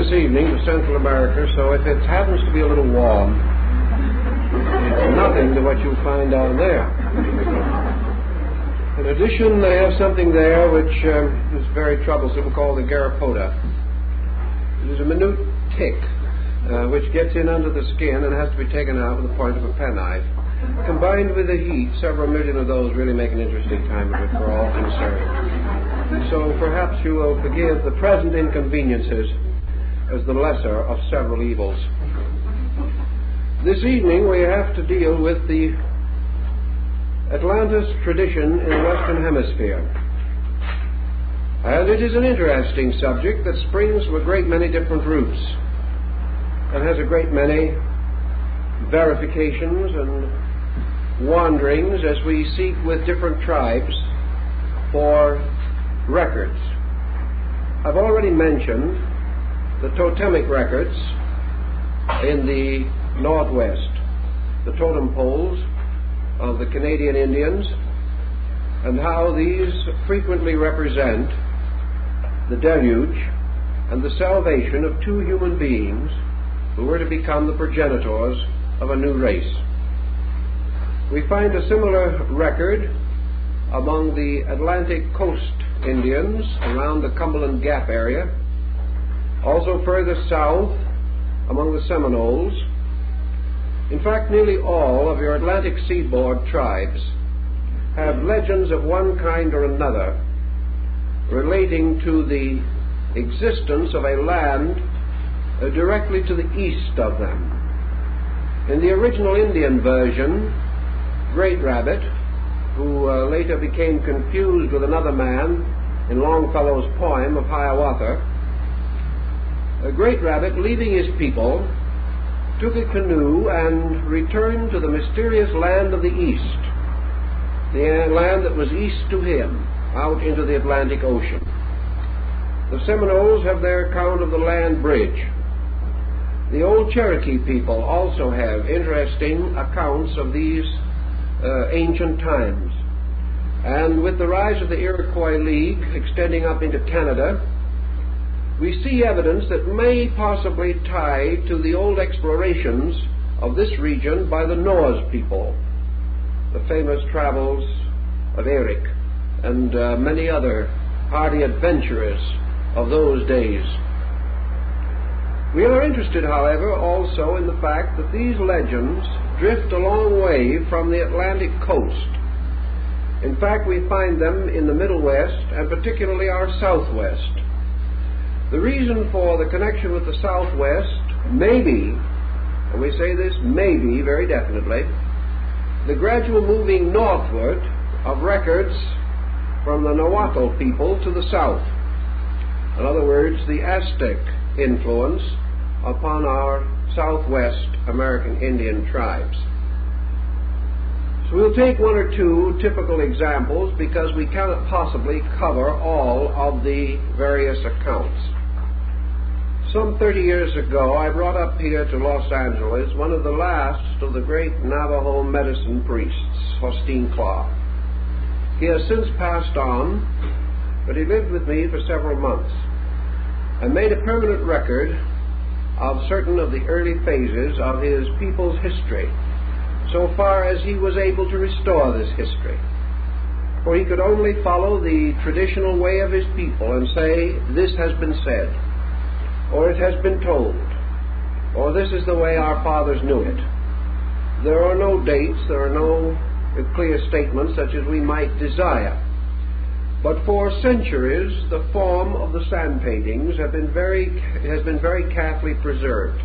this evening to Central America, so if it happens to be a little warm, it's nothing to what you'll find down there. In addition, they have something there which is very troublesome called the garrapatas. It is a minute tick which gets in under the skin and has to be taken out with the point of a penknife. Combined with the heat, several million of those really make an interesting time of it for all concerned. So perhaps you will forgive the present inconveniences as the lesser of several evils. This evening we have to deal with the Atlantis tradition in the Western Hemisphere. And it is an interesting subject that springs from a great many different roots and has a great many verifications and wanderings as we seek with different tribes for records. I've already mentioned the totemic records in the Northwest, the totem poles of the Canadian Indians, and how these frequently represent the deluge and the salvation of two human beings who were to become the progenitors of a new race. We find a similar record among the Atlantic coast Indians around the Cumberland Gap area, also further south among the Seminoles. In fact, nearly all of your Atlantic seaboard tribes have legends of one kind or another relating to the existence of a land directly to the east of them. In the original Indian version, Great Rabbit, who later became confused with another man in Longfellow's poem of Hiawatha, Great Rabbit, leaving his people, took a canoe and returned to the mysterious land of the east, the land that was east to him, out into the Atlantic Ocean. The Seminoles have their account of the land bridge. The old Cherokee people also have interesting accounts of these ancient times. And with the rise of the Iroquois League extending up into Canada, we see evidence that may possibly tie to the old explorations of this region by the Norse people, the famous travels of Eric and many other hardy adventurers of those days. We are interested, however, also in the fact that these legends drift a long way from the Atlantic coast. In fact, we find them in the Middle West and particularly our Southwest. The reason for the connection with the Southwest may be, and we say this may be very definitely, the gradual moving northward of records from the Nahuatl people to the south. In other words, the Aztec influence upon our Southwest American Indian tribes. So we'll take one or two typical examples because we cannot possibly cover all of the various accounts. Some 30 years ago, I brought up here to Los Angeles one of the last of the great Navajo medicine priests, Faustin Claw. He has since passed on, but he lived with me for several months and made a permanent record of certain of the early phases of his people's history, so far as he was able to restore this history. For he could only follow the traditional way of his people and say, this has been said, or it has been told, or this is the way our fathers knew it. There are no dates, there are no clear statements such as we might desire. But for centuries, the form of the sand paintings has been very carefully preserved.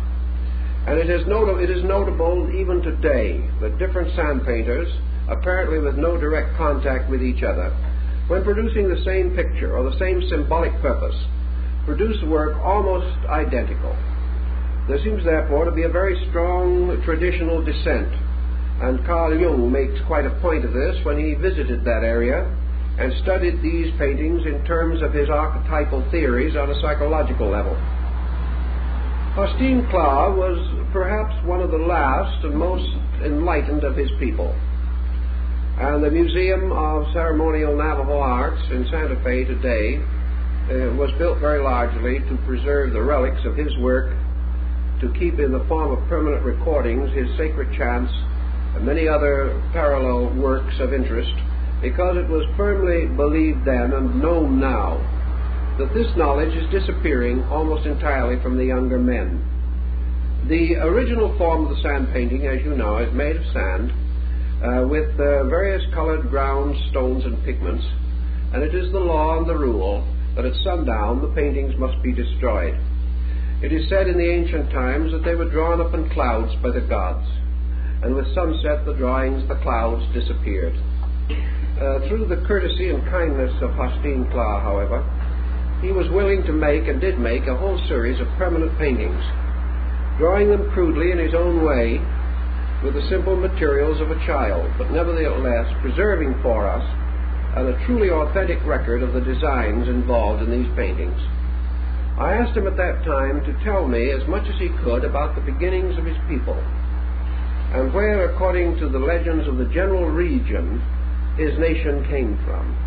And it is notable even today that different sand painters, apparently with no direct contact with each other, when producing the same picture or the same symbolic purpose, produce work almost identical. There seems therefore to be a very strong traditional descent, and Carl Jung makes quite a point of this when he visited that area and studied these paintings in terms of his archetypal theories on a psychological level. Faustin Claw was perhaps one of the last and most enlightened of his people. And the Museum of Ceremonial Navajo Arts in Santa Fe today was built very largely to preserve the relics of his work, to keep in the form of permanent recordings his Sacred Chants and many other parallel works of interest, because it was firmly believed then and known now that this knowledge is disappearing almost entirely from the younger men. The original form of the sand painting, as you know, is made of sand with various colored ground stones and pigments, and it is the law and the rule that at sundown the paintings must be destroyed. It is said in the ancient times that they were drawn up in clouds by the gods, and with sunset the drawings, the clouds, disappeared. Through the courtesy and kindness of Hosteen Kla, however, he was willing to make, and did make, a whole series of permanent paintings, drawing them crudely in his own way with the simple materials of a child, but nevertheless preserving for us a truly authentic record of the designs involved in these paintings. I asked him at that time to tell me as much as he could about the beginnings of his people, and where, according to the legends of the general region, his nation came from.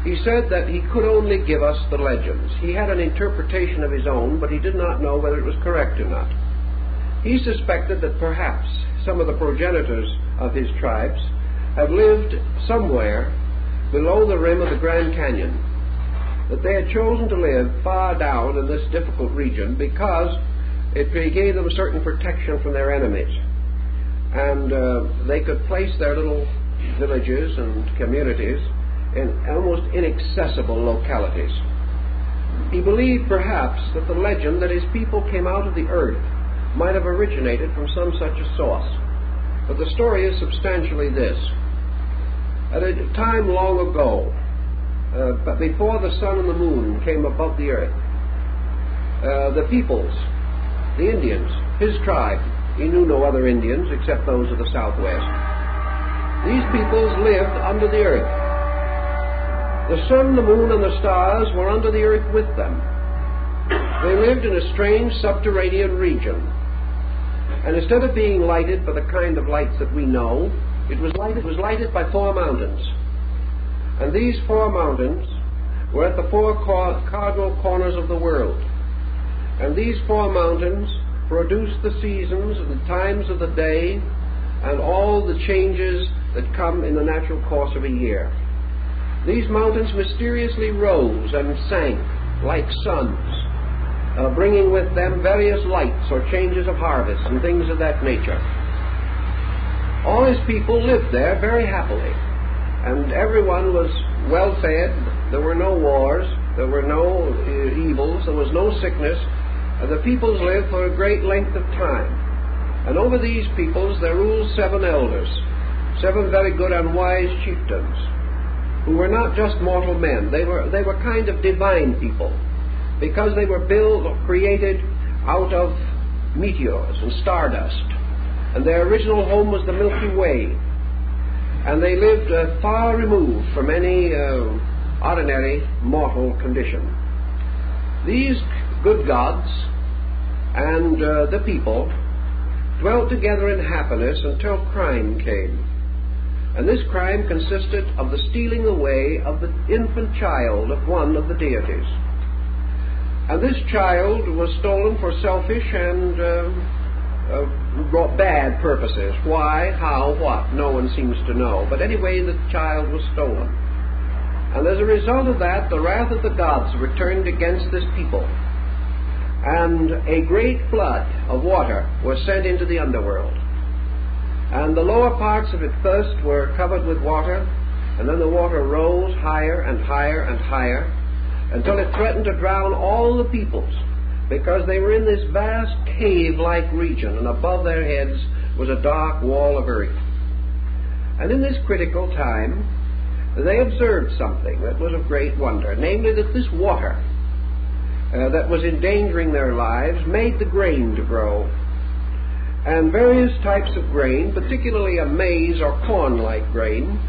He said that he could only give us the legends. He had an interpretation of his own, but he did not know whether it was correct or not. He suspected that perhaps some of the progenitors of his tribes had lived somewhere below the rim of the Grand Canyon, that they had chosen to live far down in this difficult region because it gave them certain protection from their enemies, and they could place their little villages and communities in almost inaccessible localities. He believed perhaps that the legend that his people came out of the earth might have originated from some such a source, but the story is substantially this. At a time long ago, but before the sun and the moon came above the earth, the peoples, the Indians, his tribe, he knew no other Indians except those of the Southwest, these peoples lived under the earth. The sun, the moon, and the stars were under the earth with them. They lived in a strange subterranean region, and instead of being lighted by the kind of lights that we know, it was lighted by 4 mountains. And these 4 mountains were at the 4 cardinal corners of the world. And these 4 mountains produced the seasons and the times of the day and all the changes that come in the natural course of a year. These mountains mysteriously rose and sank like suns, bringing with them various lights or changes of harvest and things of that nature. All his people lived there very happily, and everyone was well fed. There were no wars, there were no evils, there was no sickness, and the peoples lived for a great length of time. And over these peoples there ruled 7 elders, 7 very good and wise chieftains, who were not just mortal men. They were kind of divine people, because they were built or created out of meteors and stardust, and their original home was the Milky Way, and they lived far removed from any ordinary mortal condition. These good gods and the people dwelt together in happiness until crime came. And this crime consisted of the stealing away of the infant child of one of the deities. And this child was stolen for selfish and bad purposes. Why, how, what, no one seems to know. But anyway, the child was stolen. And as a result of that, the wrath of the gods returned against this people. And a great flood of water was sent into the underworld. And the lower parts of it first were covered with water, and then the water rose higher and higher and higher, until it threatened to drown all the peoples, because they were in this vast cave-like region, and above their heads was a dark wall of earth. And in this critical time, they observed something that was of great wonder, namely that this water that was endangering their lives made the grain to grow. And various types of grain, particularly a maize or corn-like grain,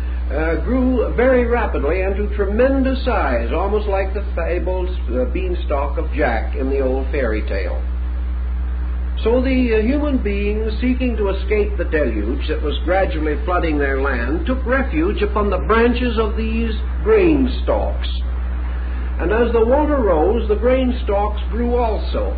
grew very rapidly and to tremendous size, almost like the fabled beanstalk of Jack in the old fairy tale. So the human beings, seeking to escape the deluge that was gradually flooding their land, took refuge upon the branches of these grain stalks. And as the water rose, the grain stalks grew also,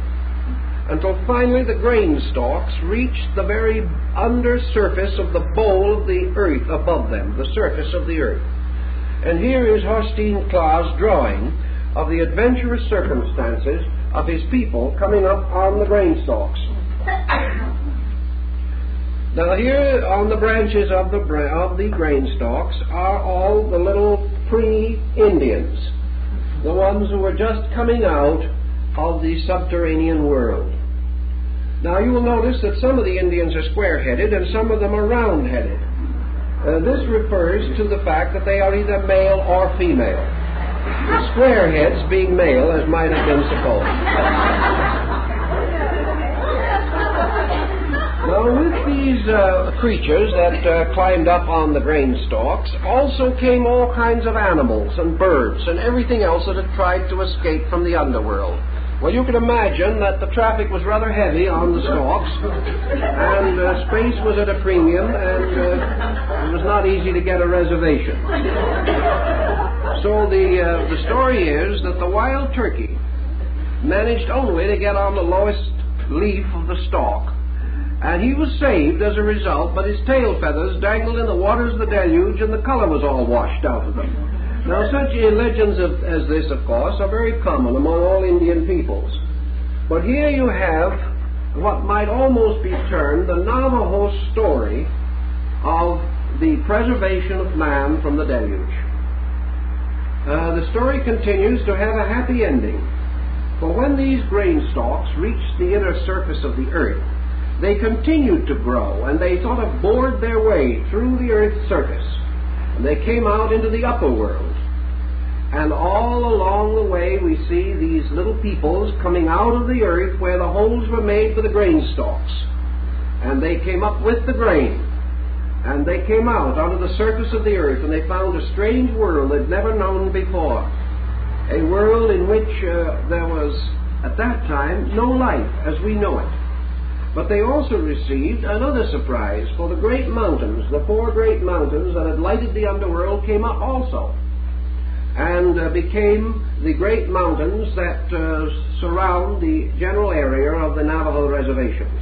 until finally the grain stalks reached the very under surface of the bowl of the earth above them, the surface of the earth. And here is Hosteen Claus' drawing of the adventurous circumstances of his people coming up on the grain stalks. Now here on the branches of the grain stalks are all the little pre-Indians, the ones who were just coming out of the subterranean world. Now you will notice that some of the Indians are square-headed and some of them are round-headed. This refers to the fact that they are either male or female. The square heads being male, as might have been supposed. Now, with these creatures that climbed up on the grain stalks also came all kinds of animals and birds and everything else that had tried to escape from the underworld. Well, you can imagine that the traffic was rather heavy on the stalks, and space was at a premium, and it was not easy to get a reservation. So the story is that the wild turkey managed only to get on the lowest leaf of the stalk, and he was saved as a result, but his tail feathers dangled in the waters of the deluge, and the color was all washed out of them. Now, such legends as this, of course, are very common among all Indian peoples. But here you have what might almost be termed the Navajo story of the preservation of man from the deluge. The story continues to have a happy ending, for when these grain stalks reached the inner surface of the earth, they continued to grow, and they sort of bored their way through the earth's surface. And they came out into the upper world. And all along the way we see these little peoples coming out of the earth where the holes were made for the grain stalks. And they came up with the grain. And they came out onto the surface of the earth, and they found a strange world they'd never known before. A world in which there was, at that time, no life as we know it. But they also received another surprise, for the great mountains, the 4 great mountains that had lighted the underworld, came up also, and became the great mountains that surround the general area of the Navajo reservations.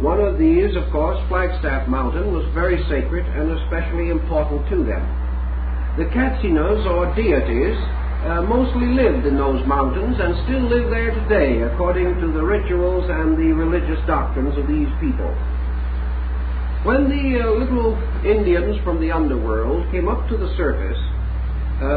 One of these, of course, Flagstaff Mountain, was very sacred and especially important to them. The Katsinas, or deities, mostly lived in those mountains and still live there today, according to the rituals and the religious doctrines of these people. When the little Indians from the underworld came up to the surface,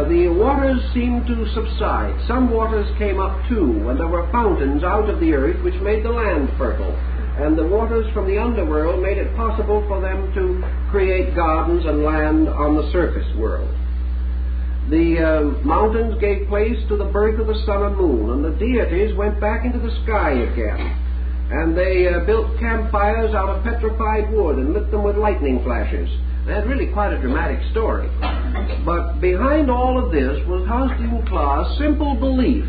the waters seemed to subside. Some waters came up too, and there were fountains out of the earth which made the land fertile. And the waters from the underworld made it possible for them to create gardens and land on the surface world. The mountains gave place to the birth of the sun and moon, and the deities went back into the sky again. And they built campfires out of petrified wood and lit them with lightning flashes. They had really quite a dramatic story. But behind all of this was Hosteen Claus' simple belief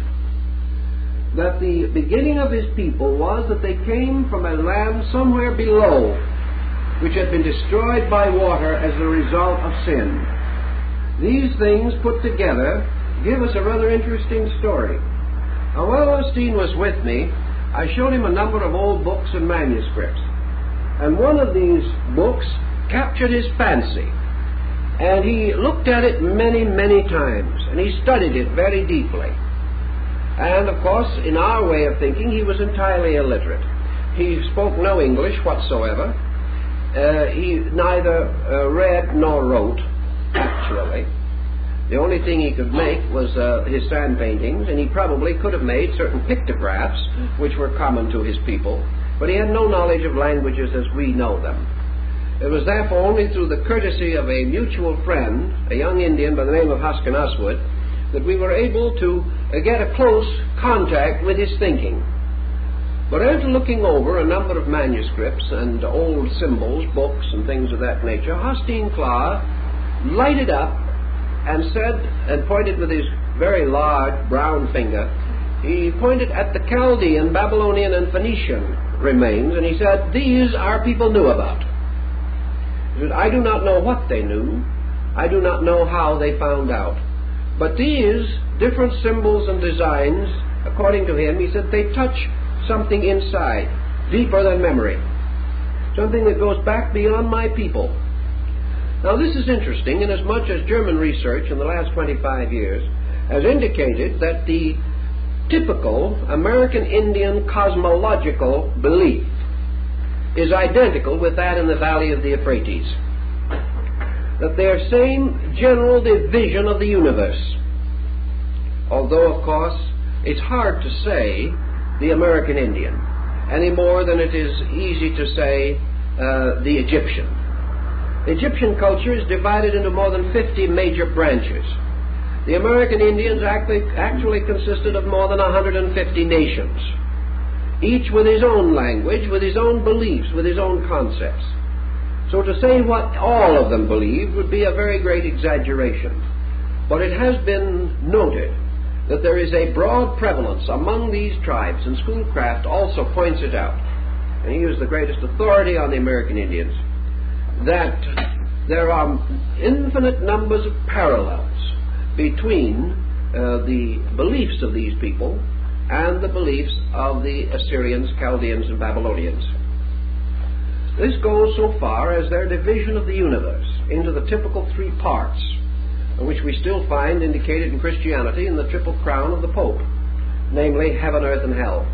that the beginning of his people was that they came from a land somewhere below, which had been destroyed by water as a result of sin. These things put together give us a rather interesting story. Now, while Hosteen was with me, I showed him a number of old books and manuscripts. And one of these books captured his fancy. And he looked at it many, many times, and he studied it very deeply. And, of course, in our way of thinking, he was entirely illiterate. He spoke no English whatsoever. He neither read nor wrote, actually. The only thing he could make was his sand paintings, and he probably could have made certain pictographs, which were common to his people, but he had no knowledge of languages as we know them. It was therefore only through the courtesy of a mutual friend, a young Indian by the name of Hoskenaswood, that we were able to get a close contact with his thinking. But after looking over a number of manuscripts and old symbols, books, and things of that nature, Hosteen Claus lighted up and said, and pointed with his very large brown finger, he pointed at the Chaldean, Babylonian, and Phoenician remains, and he said, "These our people knew about." He said, "I do not know what they knew. I do not know how they found out. But these different symbols and designs, according to him, he said, they touch something inside, deeper than memory, something that goes back beyond my people. Now this is interesting, inasmuch as German research in the last 25 years has indicated that the typical American Indian cosmological belief is identical with that in the valley of the Euphrates. That they are same general division of the universe. Although, of course, it's hard to say the American Indian any more than it is easy to say the Egyptian. The Egyptian culture is divided into more than 50 major branches. The American Indians actually consisted of more than 150 nations, each with his own language, with his own beliefs, with his own concepts. So to say what all of them believed would be a very great exaggeration. But it has been noted that there is a broad prevalence among these tribes, and Schoolcraft also points it out, and he is the greatest authority on the American Indians, that there are infinite numbers of parallels between the beliefs of these people and the beliefs of the Assyrians, Chaldeans, and Babylonians. This goes so far as their division of the universe into the typical three parts, which we still find indicated in Christianity in the triple crown of the Pope, namely heaven, earth, and hell.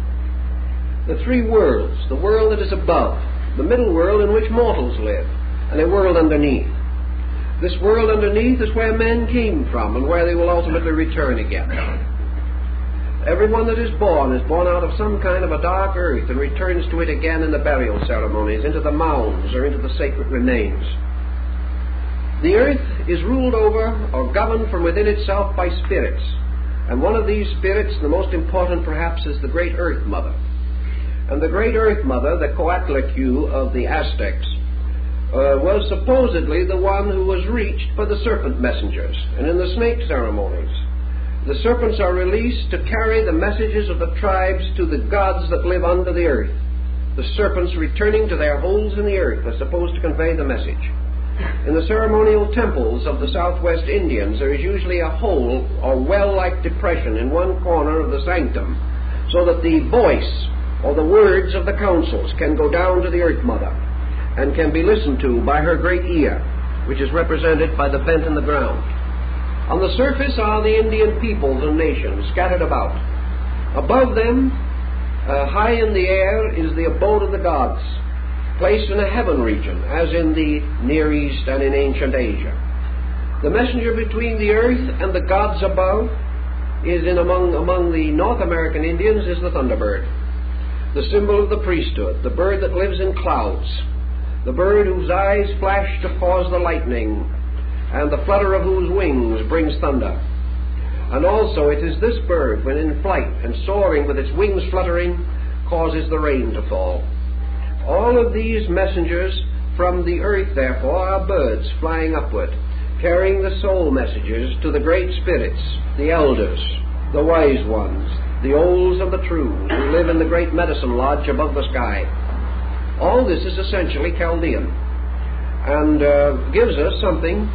The three worlds, the world that is above, the middle world in which mortals live, and a world underneath. This world underneath is where men came from and where they will ultimately return again. Everyone that is born out of some kind of a dark earth and returns to it again in the burial ceremonies, into the mounds or into the sacred remains. The earth is ruled over or governed from within itself by spirits, and one of these spirits, the most important perhaps, is the Great Earth Mother. And the Great Earth Mother, the Coatlicue of the Aztecs, was supposedly the one who was reached by the serpent messengers. And in the snake ceremonies, the serpents are released to carry the messages of the tribes to the gods that live under the earth. The serpents returning to their holes in the earth are supposed to convey the message. In the ceremonial temples of the Southwest Indians, there is usually a hole or well-like depression in one corner of the sanctum, so that the voice or the words of the councils can go down to the Earth Mother and can be listened to by her great ear, which is represented by the vent in the ground. On the surface are the Indian peoples and nations scattered about. Above them, high in the air, is the abode of the gods, placed in a heaven region, as in the Near East and in ancient Asia. The messenger between the earth and the gods above is among the North American Indians is the thunderbird, the symbol of the priesthood, the bird that lives in clouds, the bird whose eyes flash to cause the lightning, and the flutter of whose wings brings thunder. And also it is this bird, when in flight and soaring with its wings fluttering, causes the rain to fall. All of these messengers from the earth, therefore, are birds flying upward, carrying the soul messages to the great spirits, the elders, the wise ones, the olds and the trues, who live in the great medicine lodge above the sky. All this is essentially Chaldean, and gives us something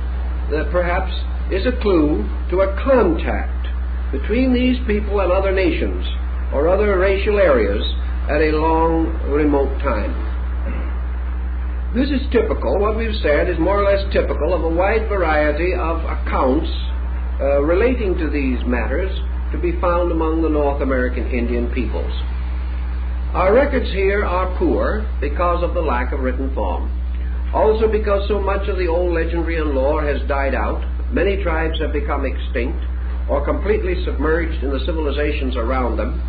that perhaps is a clue to a contact between these people and other nations or other racial areas at a long, remote time. This is typical, what we've said is more or less typical of a wide variety of accounts relating to these matters to be found among the North American Indian peoples. Our records here are poor because of the lack of written form. Also because so much of the old legendary and lore has died out, many tribes have become extinct or completely submerged in the civilizations around them.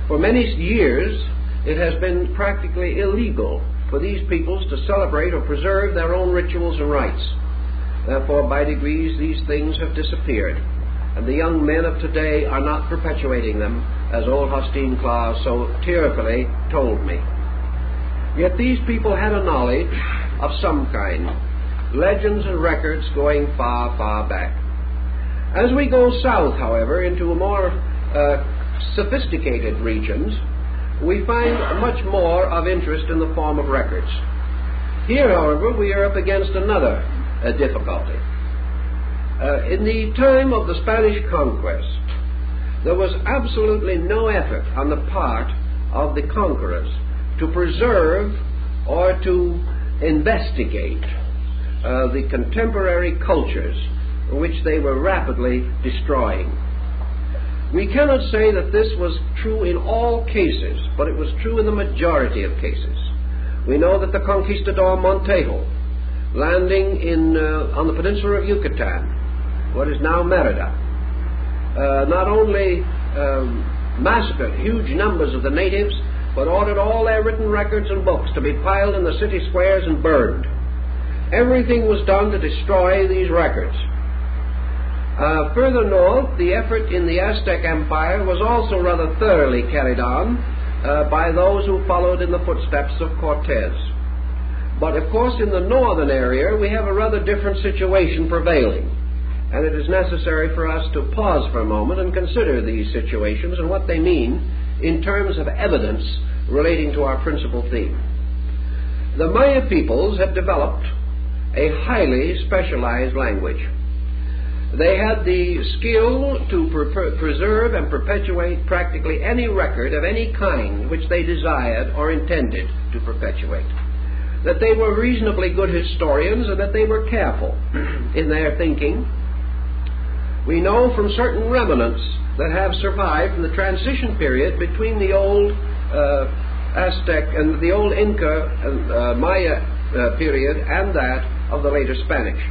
For many years, it has been practically illegal for these peoples to celebrate or preserve their own rituals and rites. Therefore, by degrees, these things have disappeared, and the young men of today are not perpetuating them, as old Hostine Claus so tearfully told me. Yet these people had a knowledge of some kind, legends and records going far, far back. As we go south, however, into more sophisticated regions, we find much more of interest in the form of records. Here, however, we are up against another difficulty. In the time of the Spanish conquest, there was absolutely no effort on the part of the conquerors to preserve or to investigate the contemporary cultures which they were rapidly destroying. We cannot say that this was true in all cases, but it was true in the majority of cases. We know that the conquistador Montejo, landing on the peninsula of Yucatan, what is now Merida, not only massacred huge numbers of the natives, but ordered all their written records and books to be piled in the city squares and burned. Everything was done to destroy these records. Further north, the effort in the Aztec Empire was also rather thoroughly carried on by those who followed in the footsteps of Cortez. But of course, in the northern area, we have a rather different situation prevailing, and it is necessary for us to pause for a moment and consider these situations and what they mean in terms of evidence relating to our principal theme. The Maya peoples had developed a highly specialized language. They had the skill to preserve and perpetuate practically any record of any kind which they desired or intended to perpetuate. That they were reasonably good historians and that they were careful in their thinking. We know from certain remnants that have survived from the transition period between the old Aztec and the old Inca and Maya period and that of the later Spanish.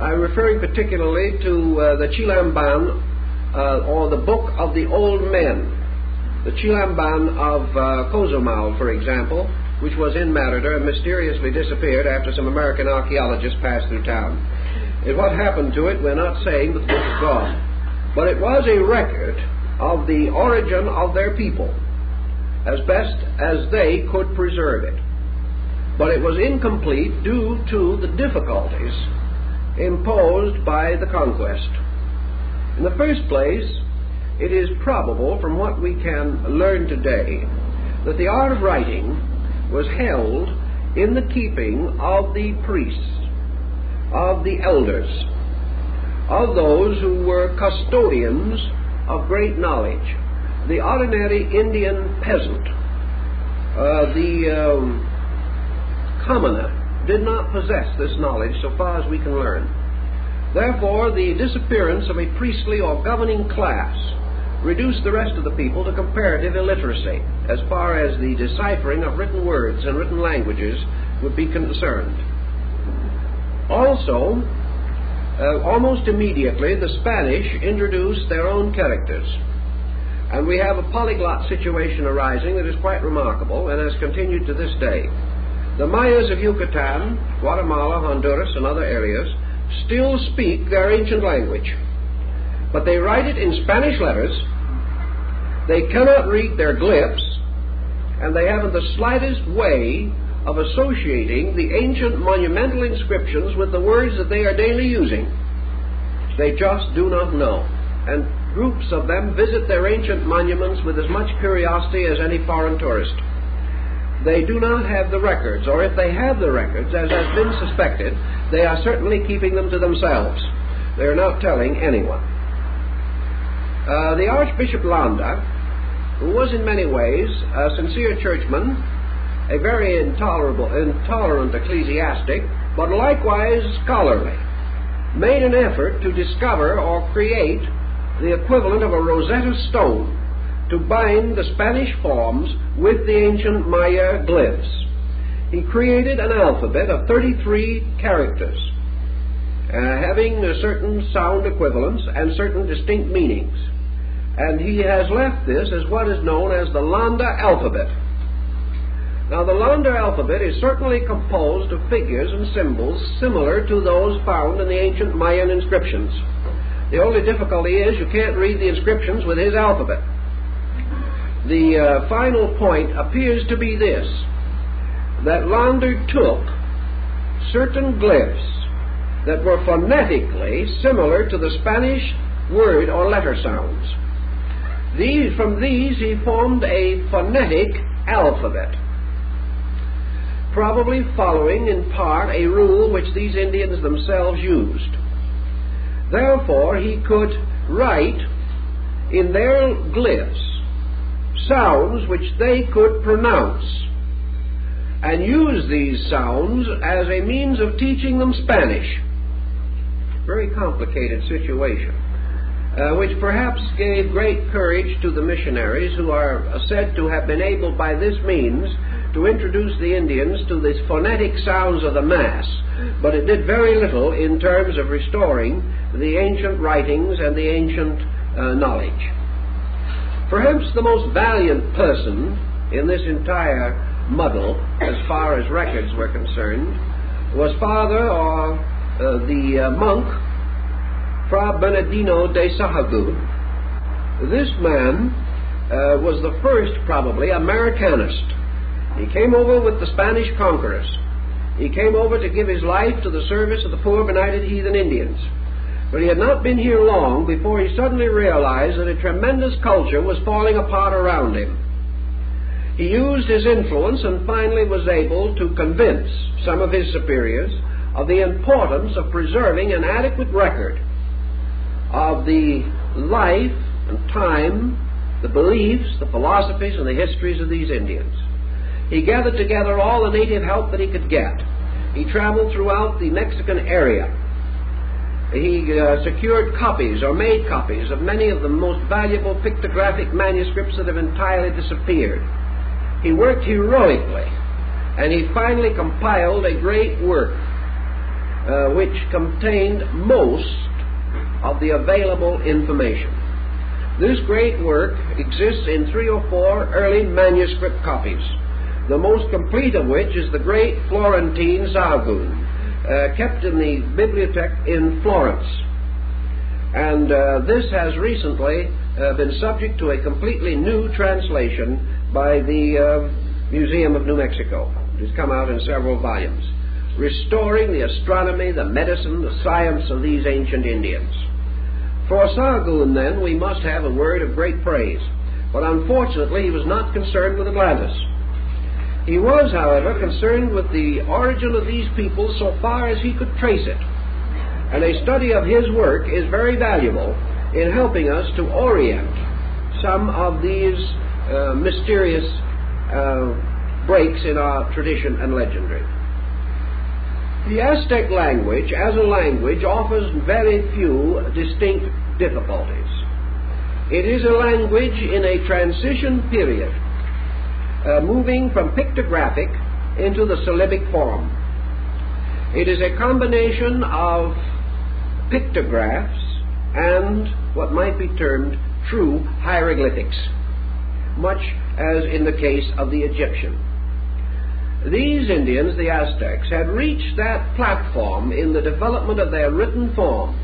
I'm referring particularly to the Chilamban, or the Book of the Old Men, the Chilamban of Cozumel, for example, which was in Merida and mysteriously disappeared after some American archaeologists passed through town. And what happened to it, we're not saying, but the book is gone. But it was a record of the origin of their people, as best as they could preserve it. But it was incomplete due to the difficulties imposed by the conquest. In the first place, it is probable from what we can learn today that the art of writing was held in the keeping of the priests, of the elders, of those who were custodians of great knowledge. The ordinary Indian peasant, the commoner, did not possess this knowledge so far as we can learn. Therefore, the disappearance of a priestly or governing class reduced the rest of the people to comparative illiteracy as far as the deciphering of written words and written languages would be concerned. Also, almost immediately, the Spanish introduced their own characters. And we have a polyglot situation arising that is quite remarkable and has continued to this day. The Mayas of Yucatan, Guatemala, Honduras, and other areas still speak their ancient language, but they write it in Spanish letters. They cannot read their glyphs, and they haven't the slightest way of associating the ancient monumental inscriptions with the words that they are daily using. They just do not know, and groups of them visit their ancient monuments with as much curiosity as any foreign tourist. They do not have the records, or if they have the records, as has been suspected, they are certainly keeping them to themselves. They are not telling anyone. The Archbishop Landa, who was in many ways a sincere churchman, a very intolerant ecclesiastic, but likewise scholarly, made an effort to discover or create the equivalent of a Rosetta Stone to bind the Spanish forms with the ancient Maya glyphs. He created an alphabet of 33 characters, having certain sound equivalents and certain distinct meanings. And he has left this as what is known as the Landa alphabet. Now, the Landa alphabet is certainly composed of figures and symbols similar to those found in the ancient Mayan inscriptions. The only difficulty is you can't read the inscriptions with his alphabet. The final point appears to be this, that Landa took certain glyphs that were phonetically similar to the Spanish word or letter sounds. From these he formed a phonetic alphabet, probably following in part a rule which these Indians themselves used. Therefore, he could write in their glyphs sounds which they could pronounce, and use these sounds as a means of teaching them Spanish. Very complicated situation, which perhaps gave great courage to the missionaries, who are said to have been able by this means to introduce the Indians to the phonetic sounds of the Mass, but it did very little in terms of restoring the ancient writings and the ancient knowledge. Perhaps the most valiant person in this entire muddle, as far as records were concerned, was Father, or the monk, Fra Bernardino de Sahagún. This man was the first, probably, Americanist. He came over with the Spanish conquerors. He came over to give his life to the service of the poor benighted heathen Indians. But he had not been here long before he suddenly realized that a tremendous culture was falling apart around him. He used his influence and finally was able to convince some of his superiors of the importance of preserving an adequate record of the life and time, the beliefs, the philosophies, and the histories of these Indians. He gathered together all the native help that he could get. He traveled throughout the Mexican area. He secured copies or made copies of many of the most valuable pictographic manuscripts that have entirely disappeared. He worked heroically, and he finally compiled a great work which contained most of the available information. This great work exists in 3 or 4 early manuscript copies, the most complete of which is the great Florentine Sahagún, kept in the Bibliothèque in Florence. And this has recently been subject to a completely new translation by the Museum of New Mexico. It has come out in several volumes, restoring the astronomy, the medicine, the science of these ancient Indians. For Sahagún, then, we must have a word of great praise, but unfortunately he was not concerned with Atlantis. He was, however, concerned with the origin of these people so far as he could trace it. And a study of his work is very valuable in helping us to orient some of these mysterious breaks in our tradition and legendary. The Aztec language, as a language, offers very few distinct difficulties. It is a language in a transition period, moving from pictographic into the syllabic form. It is a combination of pictographs and what might be termed true hieroglyphics, much as in the case of the Egyptian. These Indians, the Aztecs, had reached that platform in the development of their written form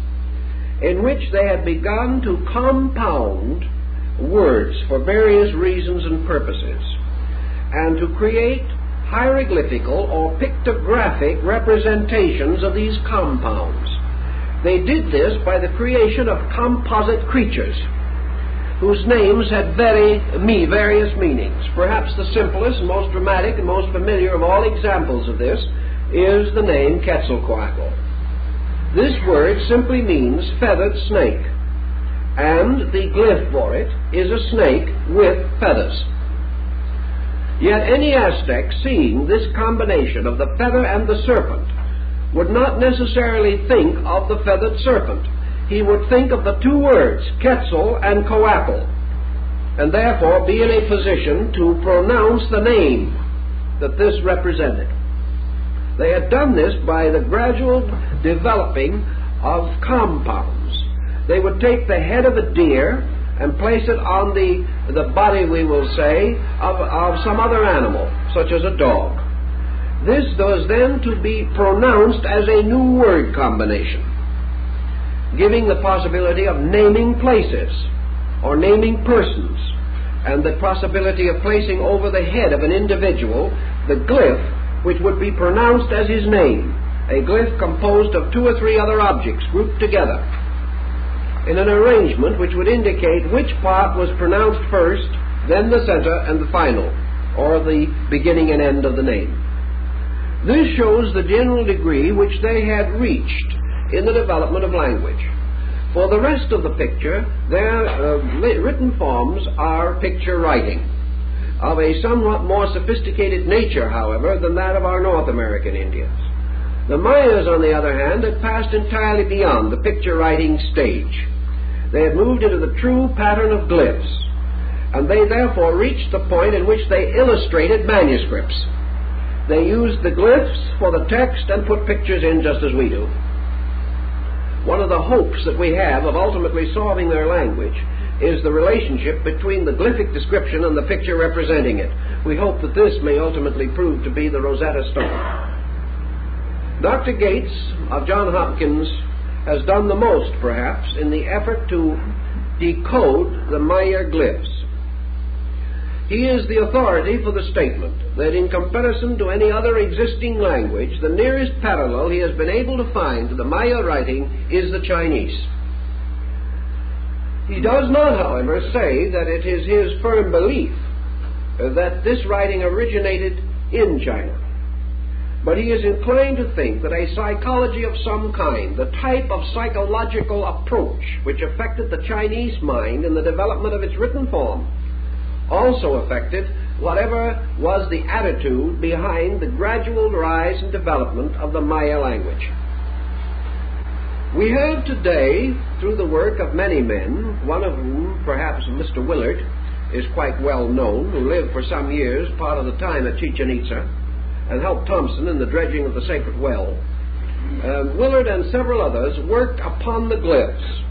in which they had begun to compound words for various reasons and purposes, and to create hieroglyphical or pictographic representations of these compounds. They did this by the creation of composite creatures whose names had various meanings. Perhaps the simplest and most dramatic and most familiar of all examples of this is the name Quetzalcoatl. This word simply means feathered snake, and the glyph for it is a snake with feathers. Yet any Aztec seeing this combination of the feather and the serpent would not necessarily think of the feathered serpent. He would think of the two words, Quetzal and Coatl, and therefore be in a position to pronounce the name that this represented. They had done this by the gradual developing of compounds. They would take the head of a deer and place it on the body, we will say, of some other animal, such as a dog. This was then to be pronounced as a new word combination, giving the possibility of naming places or naming persons, and the possibility of placing over the head of an individual the glyph which would be pronounced as his name, a glyph composed of 2 or 3 other objects grouped together in an arrangement which would indicate which part was pronounced first, then the center and the final, or the beginning and end of the name. This shows the general degree which they had reached in the development of language. For the rest of the picture, their written forms are picture writing, of a somewhat more sophisticated nature, however, than that of our North American Indians. The Mayas, on the other hand, had passed entirely beyond the picture writing stage. They had moved into the true pattern of glyphs, and they therefore reached the point in which they illustrated manuscripts. They used the glyphs for the text and put pictures in just as we do. One of the hopes that we have of ultimately solving their language is the relationship between the glyphic description and the picture representing it. We hope that this may ultimately prove to be the Rosetta Stone. Dr. Gates of Johns Hopkins has done the most, perhaps, in the effort to decode the Maya glyphs. He is the authority for the statement that in comparison to any other existing language, the nearest parallel he has been able to find to the Maya writing is the Chinese. He does not, however, say that it is his firm belief that this writing originated in China. But he is inclined to think that a psychology of some kind, the type of psychological approach which affected the Chinese mind in the development of its written form, also affected whatever was the attitude behind the gradual rise and development of the Maya language. We have today, through the work of many men, one of whom, perhaps Mr. Willard, is quite well known, who lived for some years, part of the time at Chichen Itza, and helped Thompson in the dredging of the sacred well. Willard and several others worked upon the glyphs,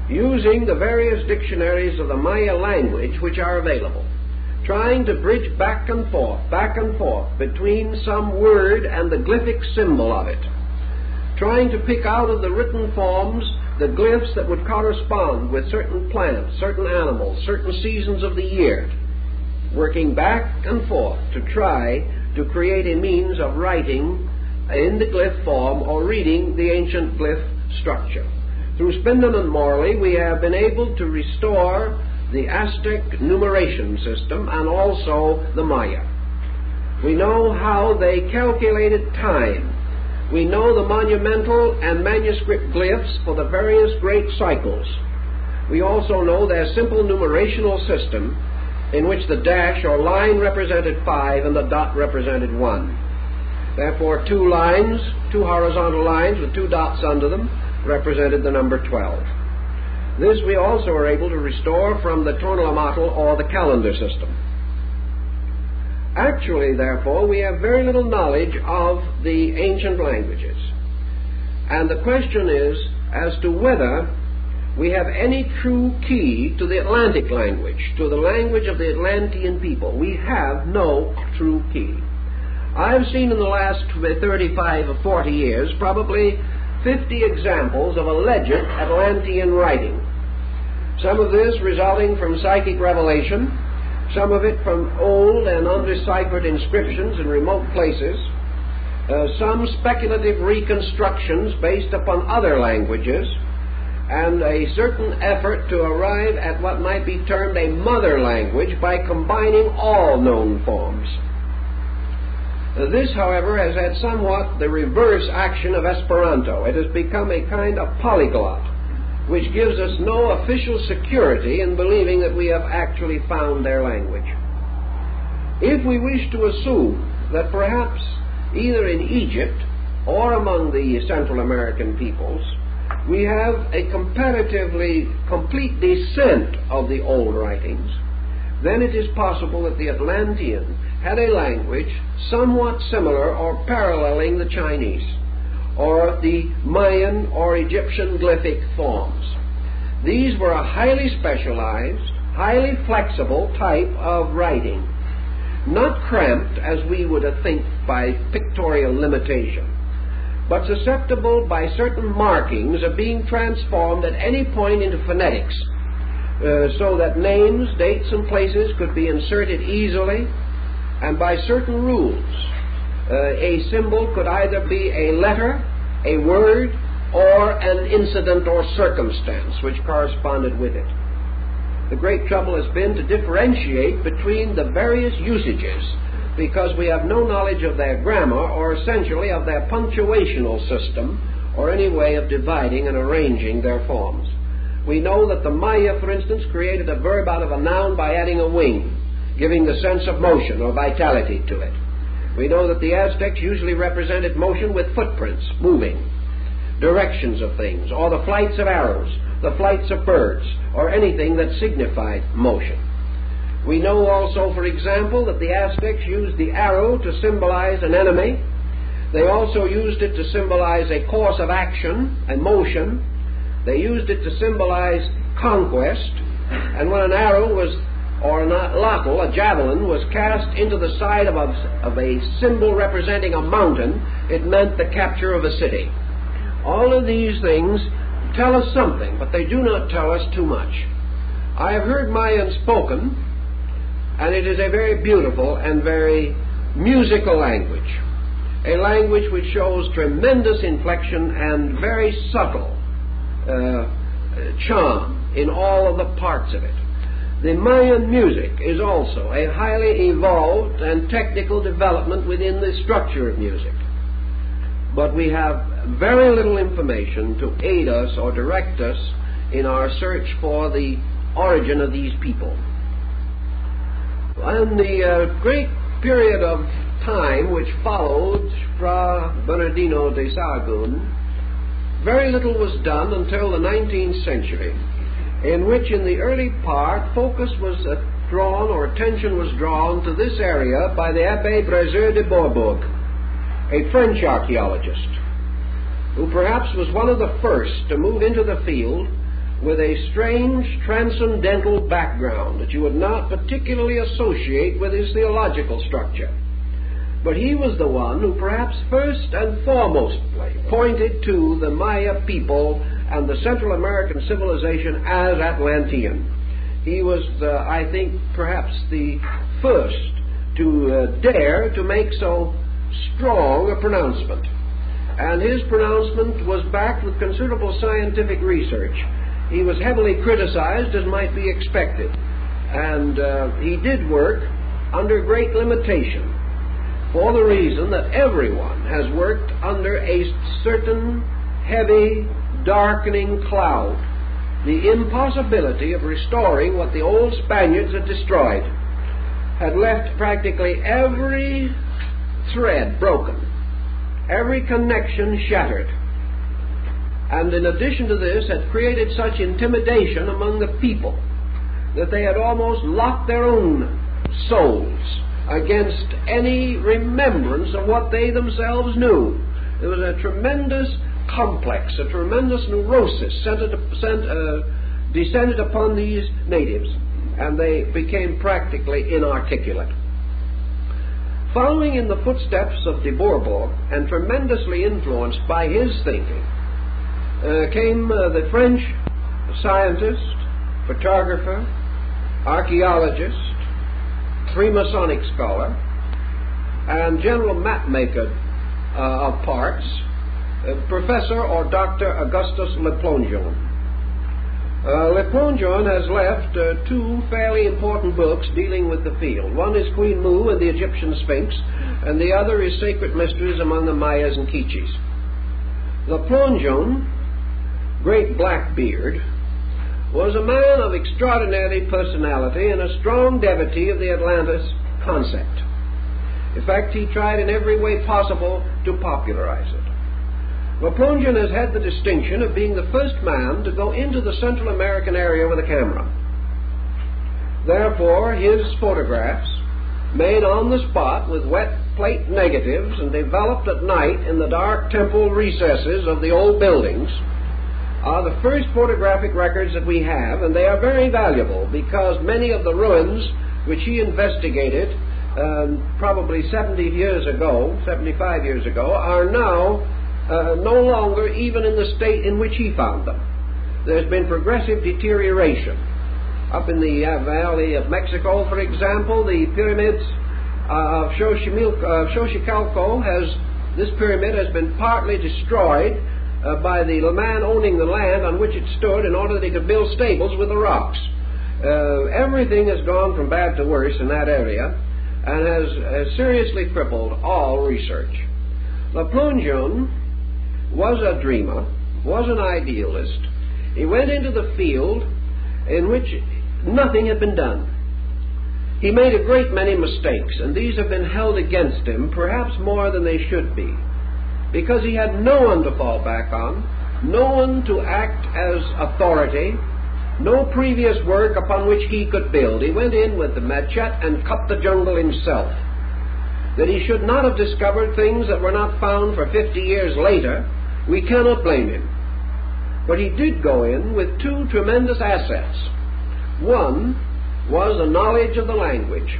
using the various dictionaries of the Maya language which are available, trying to bridge back and forth between some word and the glyphic symbol of it, trying to pick out of the written forms the glyphs that would correspond with certain plants, certain animals, certain seasons of the year, working back and forth to try to create a means of writing in the glyph form or reading the ancient glyph structure. Through Spindon and Morley, we have been able to restore the Aztec numeration system and also the Maya. We know how they calculated time. We know the monumental and manuscript glyphs for the various great cycles. We also know their simple numerational system in which the dash or line represented 5 and the dot represented 1. Therefore, two lines, two horizontal lines with two dots under them, represented the number 12. This we also are able to restore from the Tonalamatl or the calendar system. Actually, therefore, we have very little knowledge of the ancient languages. And the question is as to whether we have any true key to the Atlantic language, to the language of the Atlantean people. We have no true key. I've seen in the last 35 or 40 years probably 50 examples of alleged Atlantean writing. Some of this resulting from psychic revelation, some of it from old and undeciphered inscriptions in remote places, some speculative reconstructions based upon other languages, and a certain effort to arrive at what might be termed a mother language by combining all known forms. This, however, has had somewhat the reverse action of Esperanto. It has become a kind of polyglot, which gives us no official security in believing that we have actually found their language. If we wish to assume that perhaps either in Egypt or among the Central American peoples we have a comparatively complete descent of the old writings, then it is possible that the Atlantean had a language somewhat similar or paralleling the Chinese, or the Mayan or Egyptian glyphic forms. These were a highly specialized, highly flexible type of writing, not cramped as we would think by pictorial limitation, but susceptible by certain markings of being transformed at any point into phonetics, so that names, dates, and places could be inserted easily, and by certain rules. A symbol could either be a letter, a word, or an incident or circumstance which corresponded with it. The great trouble has been to differentiate between the various usages, because we have no knowledge of their grammar or essentially of their punctuational system or any way of dividing and arranging their forms. We know that the Maya, for instance, created a verb out of a noun by adding a wing, giving the sense of motion or vitality to it. We know that the Aztecs usually represented motion with footprints, moving, directions of things, or the flights of arrows, the flights of birds, or anything that signified motion. We know also, for example, that the Aztecs used the arrow to symbolize an enemy. They also used it to symbolize a course of action, a motion. They used it to symbolize conquest. And when an arrow was, or an atlatl, a javelin, was cast into the side of a symbol representing a mountain, it meant the capture of a city. All of these things tell us something, but they do not tell us too much. I have heard Mayan spoken, and it is a very beautiful and very musical language, a language which shows tremendous inflection and very subtle charm in all of the parts of it. The Mayan music is also a highly evolved and technical development within the structure of music. But we have very little information to aid us or direct us in our search for the origin of these people. And the great period of time which followed Fra Bernardino de Sahagún, very little was done until the 19th century, in which in the early part focus was drawn, or attention was drawn to this area by the Abbé Brasseur de Bourbourg, a French archaeologist, who perhaps was one of the first to move into the field with a strange transcendental background that you would not particularly associate with his theological structure. But he was the one who perhaps first and foremostly pointed to the Maya people and the Central American civilization as Atlantean. He was, I think, perhaps the first to dare to make so strong a pronouncement. And his pronouncement was backed with considerable scientific research. He was heavily criticized, as might be expected, and he did work under great limitation, for the reason that everyone has worked under a certain heavy, darkening cloud, the impossibility of restoring what the old Spaniards had destroyed, had left practically every thread broken, every connection shattered, and in addition to this had created such intimidation among the people that they had almost locked their own souls against any remembrance of what they themselves knew. There was a tremendous complex, a tremendous neurosis descended upon these natives, and they became practically inarticulate. Following in the footsteps of de Bourbourg, and tremendously influenced by his thinking, came the French scientist, photographer, archaeologist, Freemasonic scholar, and general mapmaker of parts, Professor or Dr. Augustus Le Plongeon. Le Plongeon has left two fairly important books dealing with the field. One is Queen Mu and the Egyptian Sphinx, and the other is Sacred Mysteries Among the Mayas and Quiches. Le Plongeon, great black beard, was a man of extraordinary personality and a strong devotee of the Atlantis concept. In fact, he tried in every way possible to popularize it. Le Plongeon has had the distinction of being the first man to go into the Central American area with a camera. Therefore, his photographs, made on the spot with wet plate negatives and developed at night in the dark temple recesses of the old buildings, are the first photographic records that we have, and they are very valuable because many of the ruins which he investigated probably 75 years ago, are now no longer even in the state in which he found them. There's been progressive deterioration. Up in the Valley of Mexico, for example, the pyramids of Xochicalco this pyramid has been partly destroyed by the man owning the land on which it stood in order that he could build stables with the rocks. Everything has gone from bad to worse in that area and has seriously crippled all research. Le Plongeon was a dreamer, was an idealist. He went into the field in which nothing had been done. He made a great many mistakes, and these have been held against him, perhaps more than they should be, because he had no one to fall back on, no one to act as authority, no previous work upon which he could build. He went in with the machete and cut the jungle himself. That he should not have discovered things that were not found for 50 years later, we cannot blame him. But he did go in with two tremendous assets. One was a knowledge of the language.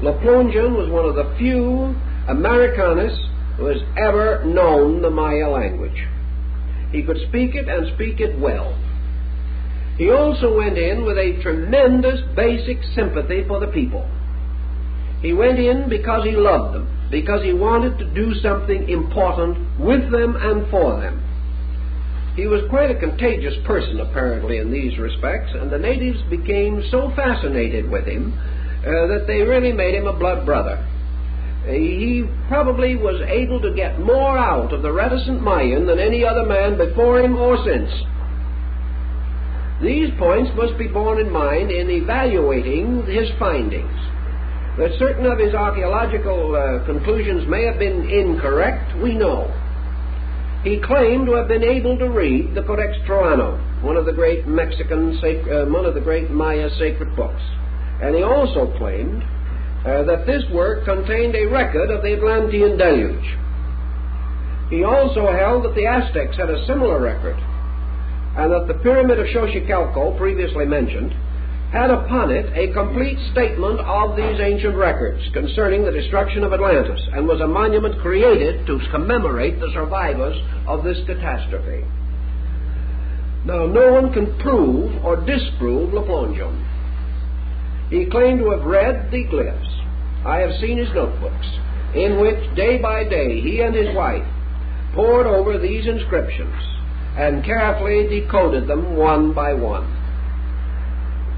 Le Plongeon was one of the few Americanus who has ever known the Maya language. He could speak it and speak it well. He also went in with a tremendous basic sympathy for the people. He went in because he loved them, because he wanted to do something important with them and for them. He was quite a contagious person, apparently, in these respects, and the natives became so fascinated with him that they really made him a blood brother. He probably was able to get more out of the reticent Mayan than any other man before him or since. These points must be borne in mind in evaluating his findings. That certain of his archaeological conclusions may have been incorrect, we know. He claimed to have been able to read the Codex Troano, one of the great Maya sacred books. And he also claimed that this work contained a record of the Atlantean deluge. He also held that the Aztecs had a similar record, and that the pyramid of Xochicalco, previously mentioned, had upon it a complete statement of these ancient records concerning the destruction of Atlantis, and was a monument created to commemorate the survivors of this catastrophe. Now, no one can prove or disprove Le Plongeon. He claimed to have read the glyphs. I have seen his notebooks, in which day by day he and his wife pored over these inscriptions and carefully decoded them one by one.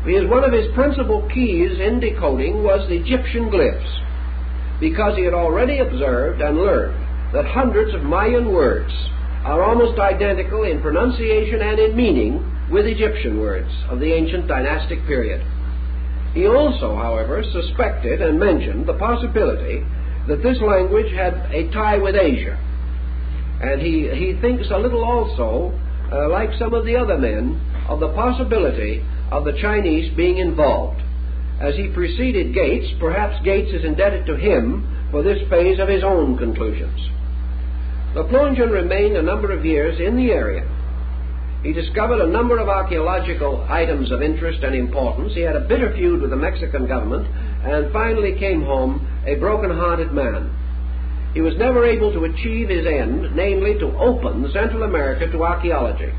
Because one of his principal keys in decoding was the Egyptian glyphs, because he had already observed and learned that hundreds of Mayan words are almost identical in pronunciation and in meaning with Egyptian words of the ancient dynastic period. He also, however, suspected and mentioned the possibility that this language had a tie with Asia. And he thinks a little also, like some of the other men, of the possibility of the Chinese being involved. As he preceded Gates, perhaps Gates is indebted to him for this phase of his own conclusions. Le Plongeon remained a number of years in the area. He discovered a number of archaeological items of interest and importance. He had a bitter feud with the Mexican government, and finally came home a broken-hearted man. He was never able to achieve his end, namely to open Central America to archaeology.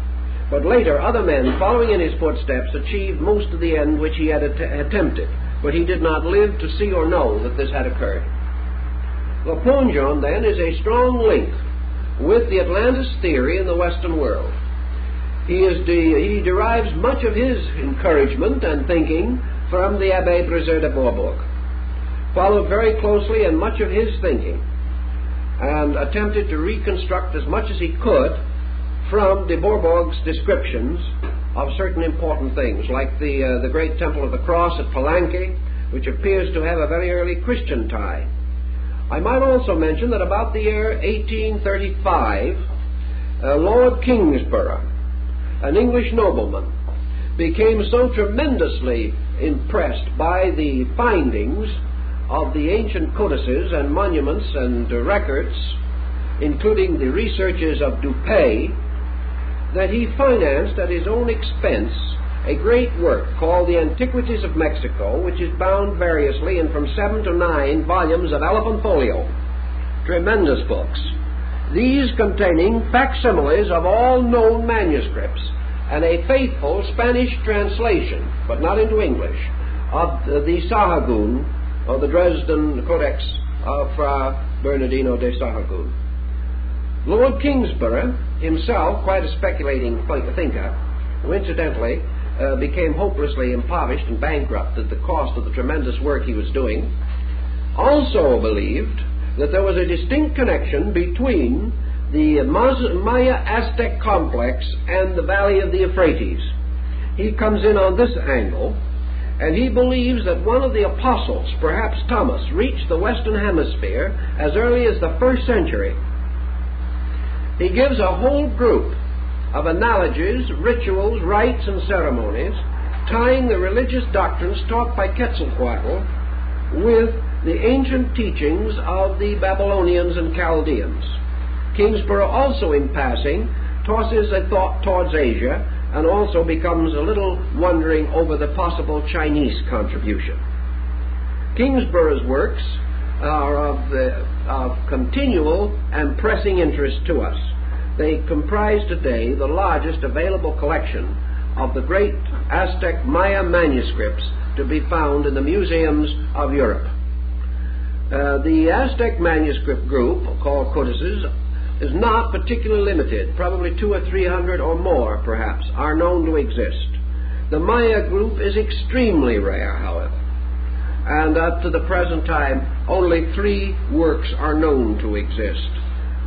But later, other men following in his footsteps achieved most of the end which he had attempted, but he did not live to see or know that this had occurred. Le Plongeon, then, is a strong link with the Atlantis theory in the Western world. He derives much of his encouragement and thinking from the Abbé Brézé de Bourbourg, followed very closely in much of his thinking, and attempted to reconstruct as much as he could from de Bourbourg's descriptions of certain important things, like the great Temple of the Cross at Palenque, which appears to have a very early Christian tie. I might also mention that about the year 1835, Lord Kingsborough, an English nobleman, became so tremendously impressed by the findings of the ancient codices and monuments and records, including the researches of Dupuy, that he financed at his own expense a great work called The Antiquities of Mexico, which is bound variously in from 7 to 9 volumes of elephant folio. Tremendous books. These containing facsimiles of all known manuscripts and a faithful Spanish translation, but not into English, of the Sahagún, or the Dresden Codex of Fra Bernardino de Sahagún. Lord Kingsborough, himself quite a speculating thinker, who incidentally became hopelessly impoverished and bankrupt at the cost of the tremendous work he was doing, also believed that there was a distinct connection between the Maya-Aztec complex and the Valley of the Euphrates. He comes in on this angle, and he believes that one of the apostles, perhaps Thomas, reached the Western Hemisphere as early as the 1st century. He gives a whole group of analogies, rituals, rites, and ceremonies, tying the religious doctrines taught by Quetzalcoatl with the ancient teachings of the Babylonians and Chaldeans. Kingsborough also, in passing, tosses a thought towards Asia and also becomes a little wondering over the possible Chinese contribution. Kingsborough's works are of continual and pressing interest to us. They comprise today the largest available collection of the great Aztec Maya manuscripts to be found in the museums of Europe. The Aztec manuscript group, called codices, is not particularly limited. Probably 200 or 300 or more, perhaps, are known to exist. The Maya group is extremely rare, however, and up to the present time, only 3 works are known to exist.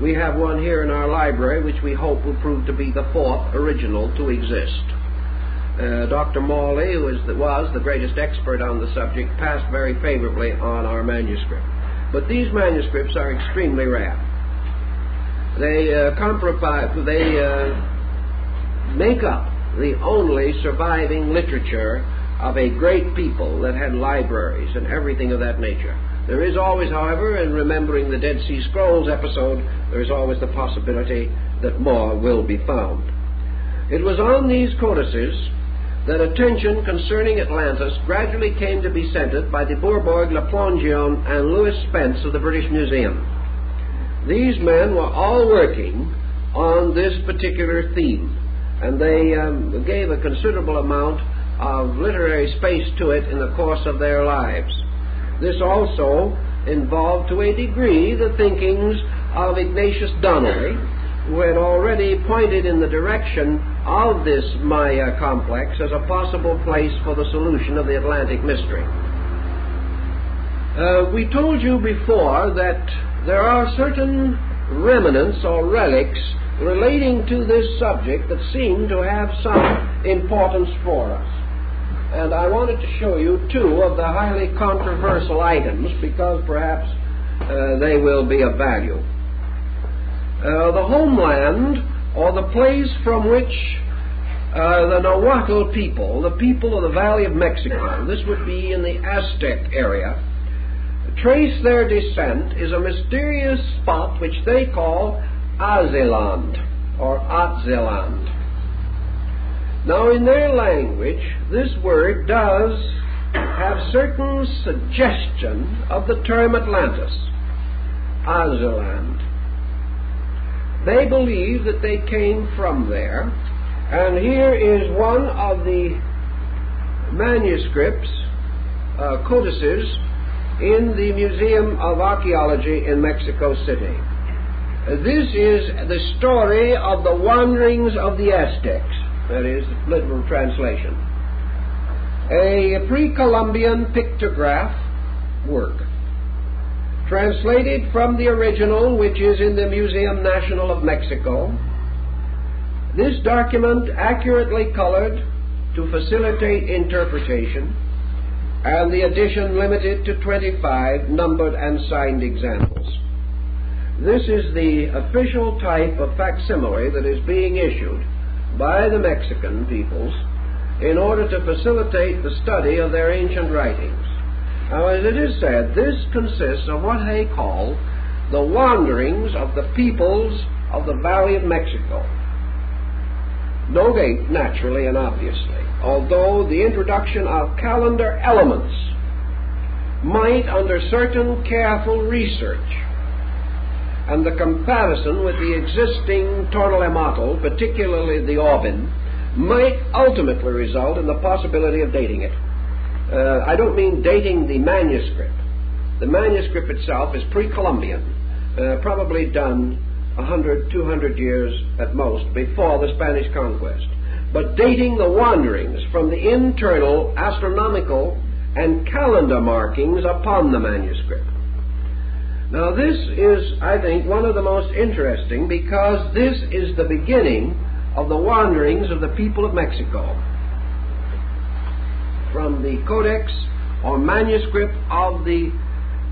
We have one here in our library, which we hope will prove to be the 4th original to exist. Dr. Morley, who was the greatest expert on the subject, passed very favorably on our manuscript. But these manuscripts are extremely rare. They make up the only surviving literature of a great people that had libraries and everything of that nature. There is always, however, in remembering the Dead Sea Scrolls episode, there is always the possibility that more will be found. It was on these codices that attention concerning Atlantis gradually came to be centered by de Bourbourg, Le Plongeon, and Louis Spence of the British Museum. These men were all working on this particular theme, and they gave a considerable amount of literary space to it in the course of their lives. This also involved to a degree the thinkings of Ignatius Donnelly, who had already pointed in the direction of this Maya complex as a possible place for the solution of the Atlantic mystery. We told you before that there are certain remnants or relics relating to this subject that seem to have some importance for us. And I wanted to show you 2 of the highly controversial items because perhaps they will be of value. The homeland, or the place from which the Nahuatl people, the people of the Valley of Mexico, this would be in the Aztec area, trace their descent, is a mysterious spot which they call Azeland, or Atzeland. Now, in their language, this word does have certain suggestion of the term Atlantis, Azeland. They believe that they came from there, and here is one of the manuscripts, codices, in the Museum of Archaeology in Mexico City. This is the story of the wanderings of the Aztecs. That is the literal translation. A pre-Columbian pictograph work, translated from the original, which is in the Museum National of Mexico. This document accurately colored to facilitate interpretation, and the edition limited to 25 numbered and signed examples. This is the official type of facsimile that is being issued by the Mexican peoples in order to facilitate the study of their ancient writings. Now, as it is said, this consists of what they call the wanderings of the peoples of the Valley of Mexico. No date, naturally and obviously, although the introduction of calendar elements might, under certain careful research and the comparison with the existing Tonalemato, particularly the Aubin, might ultimately result in the possibility of dating it. I don't mean dating the manuscript. The manuscript itself is pre-Columbian, probably done 100, 200 years at most before the Spanish conquest. But dating the wanderings from the internal astronomical and calendar markings upon the manuscript. Now this is, I think, one of the most interesting, because this is the beginning of the wanderings of the people of Mexico. From the codex or manuscript of the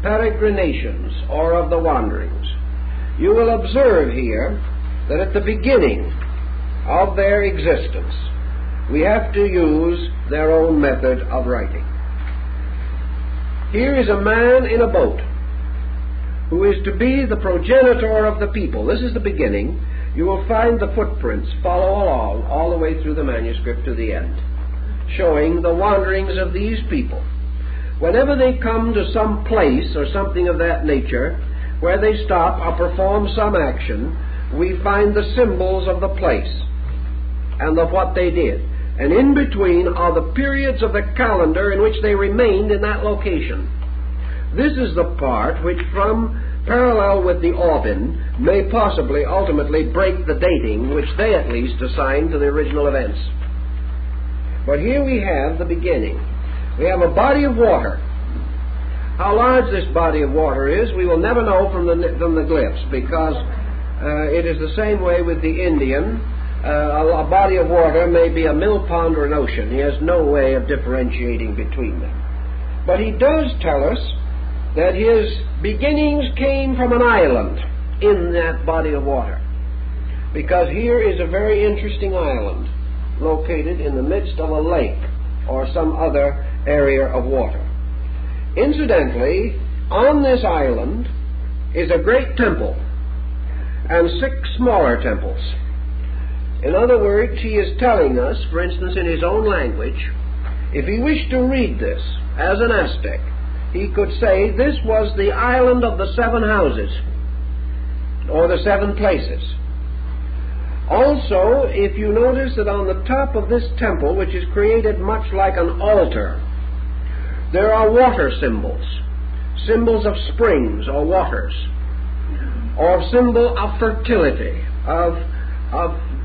peregrinations, or of the wanderings, you will observe here that at the beginning of their existence we have to use their own method of writing. Here is a man in a boat who is to be the progenitor of the people. This is the beginning. You will find the footprints follow along all the way through the manuscript to the end, showing the wanderings of these people. Whenever they come to some place or something of that nature where they stop or perform some action, we find the symbols of the place and of what they did. And in between are the periods of the calendar in which they remained in that location. This is the part which, from parallel with the Orbin, may possibly ultimately break the dating which they at least assign to the original events. But here we have the beginning. We have a body of water. How large this body of water is, we will never know from the glyphs, because it is the same way with the Indian. A body of water may be a mill pond or an ocean. He has no way of differentiating between them. But he does tell us that his beginnings came from an island in that body of water, because here is a very interesting island located in the midst of a lake or some other area of water. Incidentally, on this island is a great temple and 6 smaller temples. In other words, he is telling us, for instance, in his own language, if he wished to read this as an Aztec, he could say this was the island of the 7 houses, or the 7 places. Also, if you notice that on the top of this temple, which is created much like an altar, there are water symbols, symbols of springs or waters, or symbol of fertility, of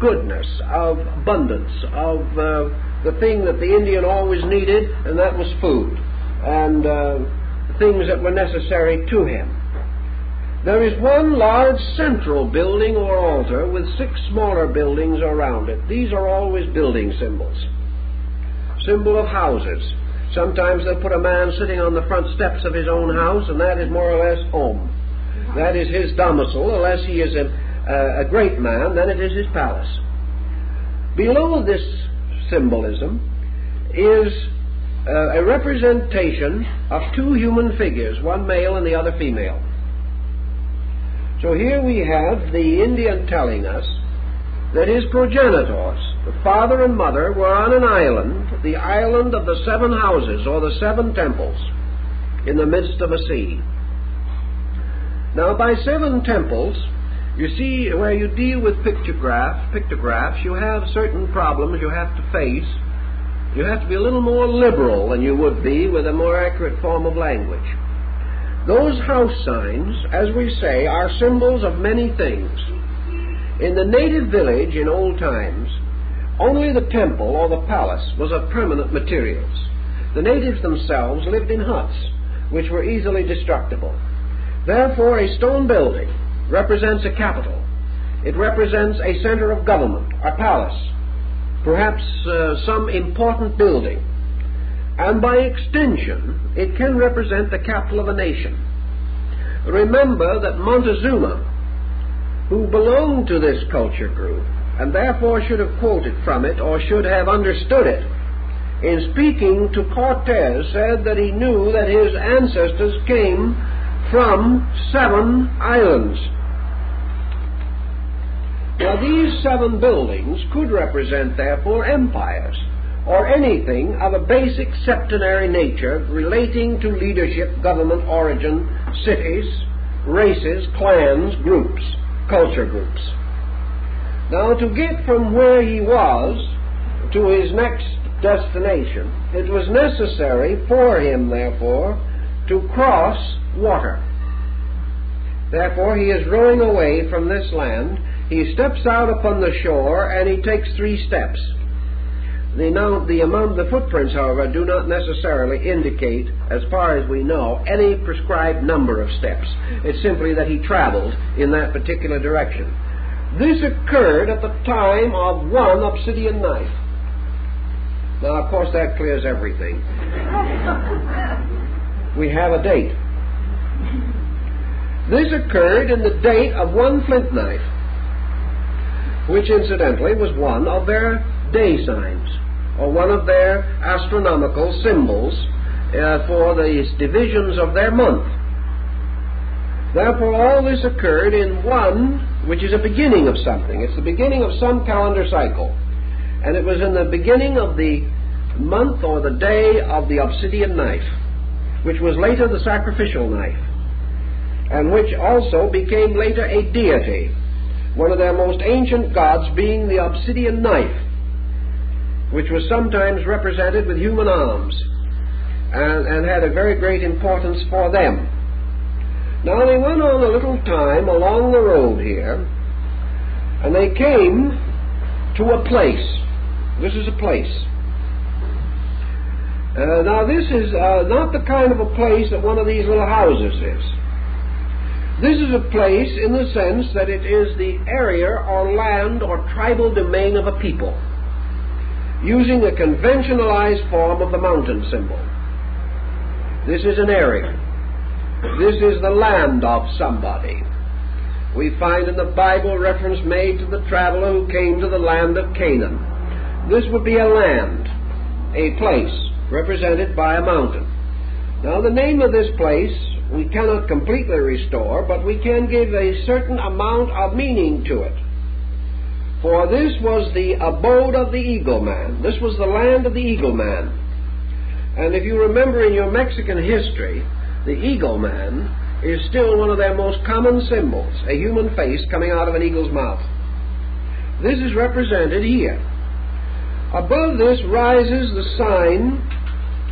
goodness, of abundance, of the thing that the Indian always needed, and that was food, and things that were necessary to him. There is one large central building or altar with 6 smaller buildings around it. These are always building symbols, symbol of houses. Sometimes they'll put a man sitting on the front steps of his own house, and that is more or less home. That is his domicile. Unless he is a great man, then it is his palace. Below this symbolism is a representation of 2 human figures, one male and the other female. So here we have the Indian telling us that his progenitors, the father and mother, were on an island, the island of the 7 houses, or the 7 temples, in the midst of a sea. Now, by 7 temples, you see, where you deal with pictographs, you have certain problems you have to face. You have to be a little more liberal than you would be with a more accurate form of language. Those house signs, as we say, are symbols of many things. In the native village in old times, only the temple or the palace was of permanent materials. The natives themselves lived in huts, which were easily destructible. Therefore, a stone building represents a capital. It represents a center of government, a palace, perhaps some important building. And by extension, it can represent the capital of a nation. Remember that Montezuma, who belonged to this culture group, and therefore should have quoted from it, or should have understood it, in speaking to Cortez, said that he knew that his ancestors came from 7 islands. Now, these 7 buildings could represent, therefore, empires, or anything of a basic septenary nature relating to leadership, government, origin, cities, races, clans, groups, culture groups. Now, to get from where he was to his next destination, it was necessary for him, therefore, to cross water. Therefore, he is rowing away from this land. He steps out upon the shore, and he takes 3 steps. The footprints, however, do not necessarily indicate, as far as we know, any prescribed number of steps. It's simply that he traveled in that particular direction. This occurred at the time of one obsidian knife. Now, of course, that clears everything. We have a date. This occurred in the date of one flint knife, which incidentally was one of their day signs, or one of their astronomical symbols for the divisions of their month. Therefore, all this occurred in one, which is a beginning of something. It's the beginning of some calendar cycle. And it was in the beginning of the month or the day of the obsidian knife, which was later the sacrificial knife, and which also became later a deity, one of their most ancient gods being the obsidian knife, which was sometimes represented with human arms and had a very great importance for them. Now they went on a little time along the road here, and they came to a place. This is a place. Now this is not the kind of a place that one of these little houses is. This is a place in the sense that it is the area or land or tribal domain of a people, using a conventionalized form of the mountain symbol. This is an area. This is the land of somebody. We find in the Bible reference made to the traveler who came to the land of Canaan. This would be a land, a place, represented by a mountain. Now the name of this place we cannot completely restore, but we can give a certain amount of meaning to it. For this was the abode of the eagle man. This was the land of the eagle man. And if you remember in your Mexican history, the eagle man is still one of their most common symbols, a human face coming out of an eagle's mouth. This is represented here. Above this rises the sign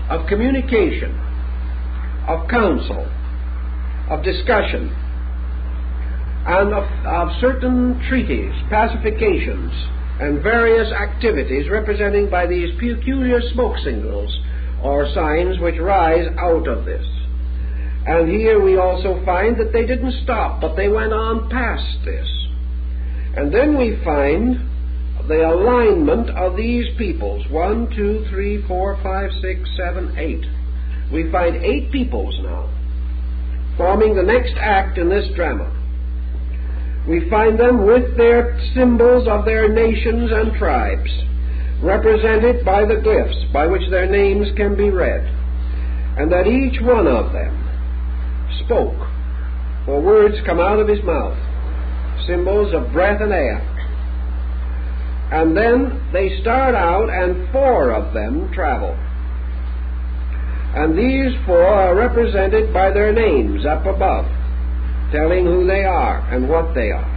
of communication, of counsel, of discussion, and of certain treaties, pacifications, and various activities representing by these peculiar smoke signals or signs which rise out of this. And here we also find that they didn't stop, but they went on past this. And then we find the alignment of these peoples. 1, 2, 3, 4, 5, 6, 7, 8. We find 8 peoples now, forming the next act in this drama. We find them with their symbols of their nations and tribes, represented by the glyphs by which their names can be read, and that each one of them spoke, for words come out of his mouth, symbols of breath and air. And then they start out, and 4 of them travel. And these 4 are represented by their names up above, telling who they are and what they are.